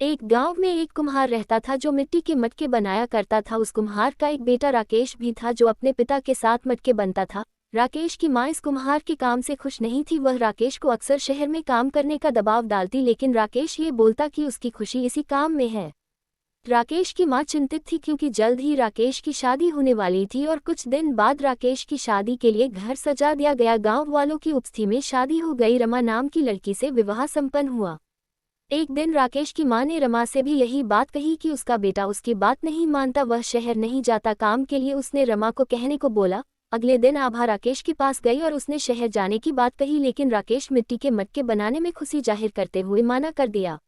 एक गांव में एक कुम्हार रहता था जो मिट्टी के मटके बनाया करता था। उस कुम्हार का एक बेटा राकेश भी था जो अपने पिता के साथ मटके बनता था। राकेश की माँ इस कुम्हार के काम से खुश नहीं थी। वह राकेश को अक्सर शहर में काम करने का दबाव डालती, लेकिन राकेश ये बोलता कि उसकी खुशी इसी काम में है। राकेश की माँ चिंतित थी क्योंकि जल्द ही राकेश की शादी होने वाली थी और कुछ दिन बाद राकेश की शादी के लिए घर सजा दिया गया। गांव वालों की उपस्थिति में शादी हो गई। रमा नाम की लड़की से विवाह संपन्न हुआ। एक दिन राकेश की मां ने रमा से भी यही बात कही कि उसका बेटा उसकी बात नहीं मानता, वह शहर नहीं जाता काम के लिए। उसने रमा को कहने को बोला। अगले दिन आभा राकेश के पास गई और उसने शहर जाने की बात कही, लेकिन राकेश मिट्टी के मटके बनाने में खुशी जाहिर करते हुए माना कर दिया।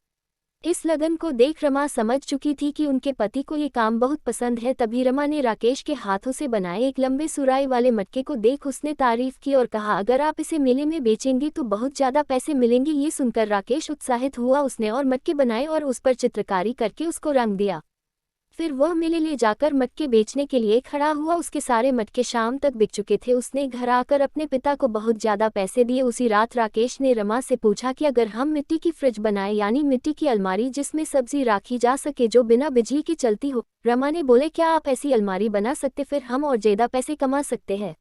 इस लगन को देख रमा समझ चुकी थी कि उनके पति को ये काम बहुत पसंद है। तभी रमा ने राकेश के हाथों से बनाए एक लंबे सुराई वाले मटके को देख उसने तारीफ की और कहा, अगर आप इसे मेले में बेचेंगी तो बहुत ज्यादा पैसे मिलेंगे। ये सुनकर राकेश उत्साहित हुआ। उसने और मटके बनाए और उस पर चित्रकारी करके उसको रंग दिया। फिर वह मेले ले जाकर मटके बेचने के लिए खड़ा हुआ। उसके सारे मटके शाम तक बिक चुके थे। उसने घर आकर अपने पिता को बहुत ज्यादा पैसे दिए। उसी रात राकेश ने रमा से पूछा कि अगर हम मिट्टी की फ्रिज बनाए, यानी मिट्टी की अलमारी जिसमें सब्जी रखी जा सके, जो बिना बिजली की चलती हो। रमा ने बोले, क्या आप ऐसी अलमारी बना सकते, फिर हम और ज्यादा पैसे कमा सकते हैं।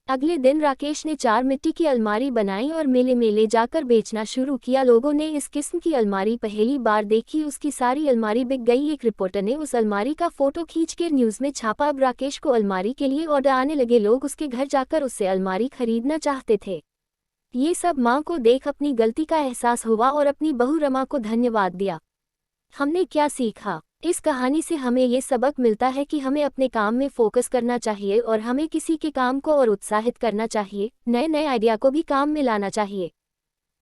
अगले दिन राकेश ने 4 मिट्टी की अलमारी बनाई और मेले में ले जाकर बेचना शुरू किया। लोगों ने इस किस्म की अलमारी पहली बार देखी। उसकी सारी अलमारी बिक गई। एक रिपोर्टर ने उस अलमारी का फोटो खींचकर न्यूज में छापा। अब राकेश को अलमारी के लिए ऑर्डर आने लगे। लोग उसके घर जाकर उससे अलमारी खरीदना चाहते थे। ये सब मां को देख अपनी गलती का एहसास हुआ और अपनी बहू रमा को धन्यवाद दिया। हमने क्या सीखा? इस कहानी से हमें ये सबक मिलता है कि हमें अपने काम में फोकस करना चाहिए और हमें किसी के काम को और उत्साहित करना चाहिए। नए नए आइडिया को भी काम में लाना चाहिए।